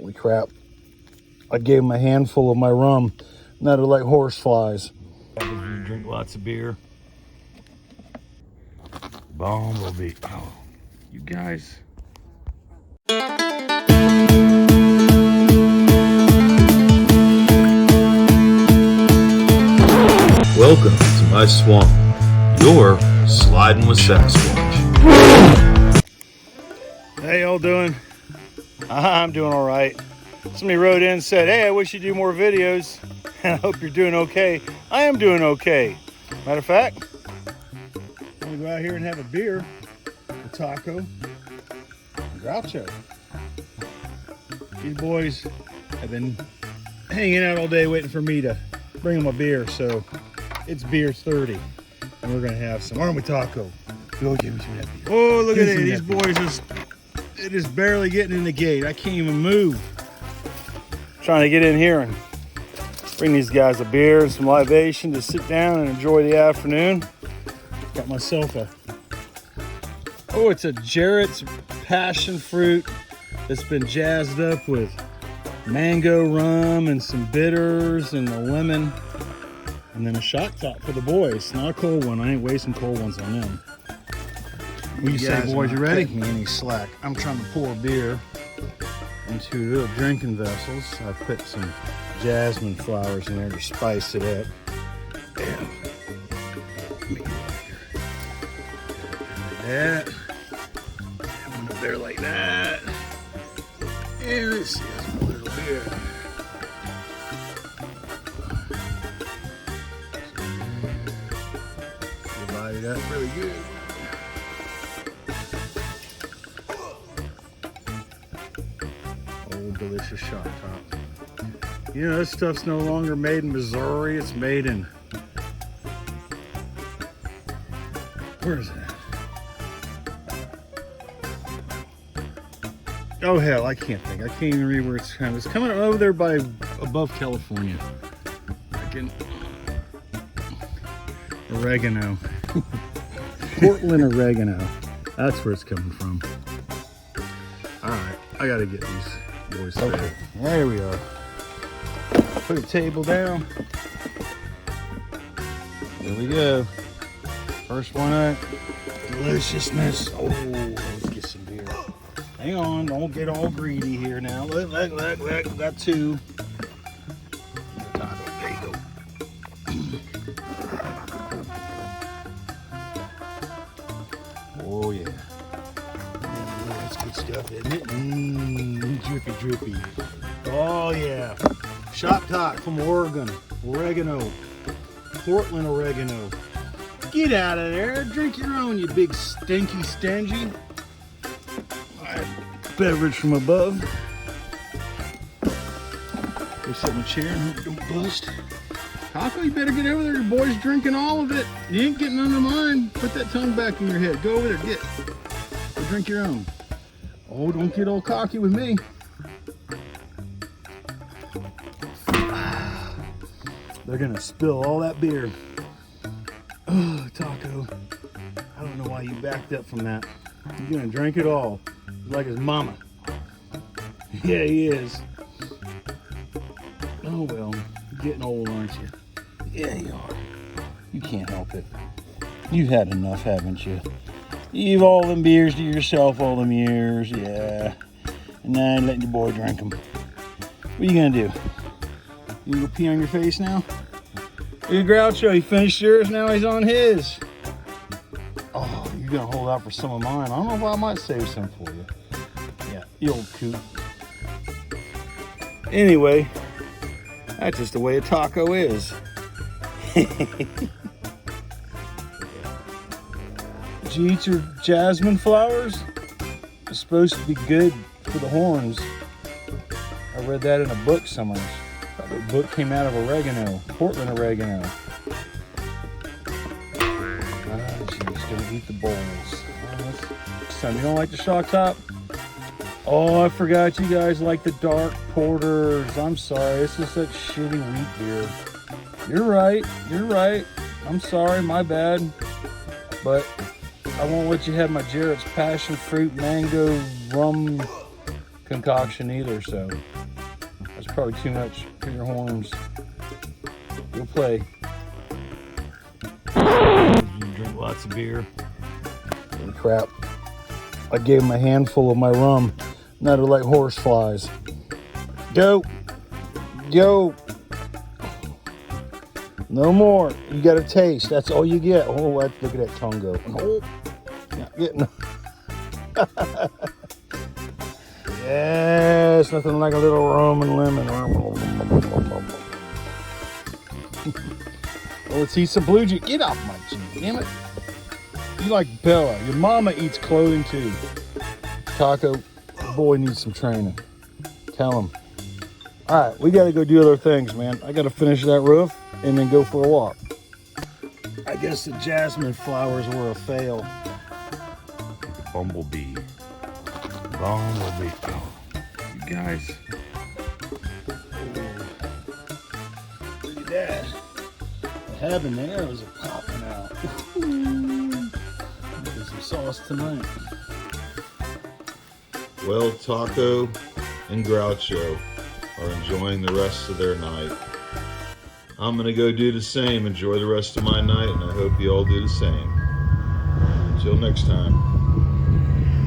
Holy crap. I gave him a handful of my rum. Now they're like horse flies. You drink lots of beer. Bumblebee. Oh, you guys. Welcome to my swamp. You're sliding with Sasquatch. How y'all doing? I'm doing all right. Somebody wrote in and said, hey, I wish you'd do more videos. And I hope you're doing okay. I am doing okay. Matter of fact, I'm gonna go out here and have a beer, a taco, a Groucho. These boys have been hanging out all day waiting for me to bring them a beer, so it's beer 30. And we're gonna have some, aren't we, Taco? Go give me some of that beer. Oh, look at it. These boys it is barely getting in the gate. I can't even move. Trying to get in here and bring these guys a beer and some libation to sit down and enjoy the afternoon. Got myself it's a Jarrett's passion fruit that's been jazzed up with mango rum and some bitters and a lemon. And then a shot top for the boys. Not a cold one. I ain't wasting cold ones on them. What do you say, boys? You ready? Me any slack. I'm trying to pour beer into little drinking vessels. I put some jasmine flowers in there to spice it up. Yeah. Let me get over here. Like that. One up there like that. And let's see, that's a little beer. Divide it up really good. Delicious shot top. You know, this stuff's no longer made in Missouri. It's made in, where is that? Oh hell, I can't think. I can't even read where it's coming. It's coming over there by above California. I can oregano. Portland oregano. That's where it's coming from. All right, I gotta get these. Okay, there we are. Put a table down. There we go. First one up. Deliciousness. Oh, let's get some beer. Hang on, don't get all greedy here now. Look, got two. There you go. Oh yeah. That's good stuff, isn't it? Drippy. Oh yeah. Shop top from Oregon. Oregano. Portland oregano. Get out of there. Drink your own, you big stinky stingy. Alright, beverage from above. Go sit in a chair and hope it don't bust. Taco, you better get over there. Your boy's drinking all of it. You ain't getting under mine. Put that tongue back in your head. Go over there, go drink your own. Oh, don't get all cocky with me. They're gonna spill all that beer. Oh, Taco. I don't know why you backed up from that. You're gonna drink it all. Like his mama. Yeah, he is. Oh well, you're getting old, aren't you? Yeah, you are. You can't help it. You've had enough, haven't you? You've all them beers to yourself all them years, yeah. And now you're letting your boy drink them. What are you gonna do? You gonna go pee on your face now? Look at Groucho, he finished yours, now he's on his. Oh, you're gonna hold out for some of mine. I don't know if I might save some for you. Yeah, you old coot. Anyway, that's just the way a taco is. Did you eat your jasmine flowers? It's supposed to be good for the horns. I read that in a book somewhere. The book came out of oregano, Portland oregano. She's gonna eat the bowls. Son, you don't like the shock top? Oh, I forgot you guys like the dark porters. I'm sorry, this is such shitty wheat beer. You're right. I'm sorry, my bad. But I won't let you have my Jarrett's passion fruit mango rum concoction either, so that's probably too much for your horns. Go play. You drink lots of beer. And crap. I gave him a handful of my rum. Now they're like horse flies. Go. Go. No more. You got a taste. That's all you get. Oh, look at that tongue go. Oh, not getting. Yes, nothing like a little rum and lemon. Well, let's eat some blue jeans. Get off my jeans, damn it. You like Bella. Your mama eats clothing too. Taco, boy needs some training. Tell him. All right, we got to go do other things, man. I got to finish that roof and then go for a walk. I guess the jasmine flowers were a fail. Bumblebee. Bumblebee. Oh, you guys. Look at that. The habaneros are popping out. Making some sauce tonight. Well, Taco and Groucho are enjoying the rest of their night. I'm going to go do the same, enjoy the rest of my night, and I hope you all do the same. Until next time,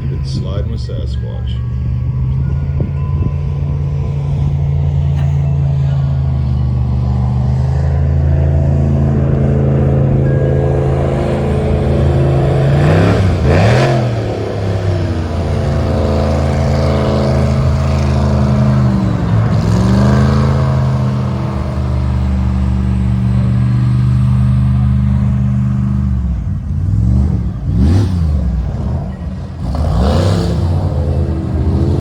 you've been sliding with Sasquatch.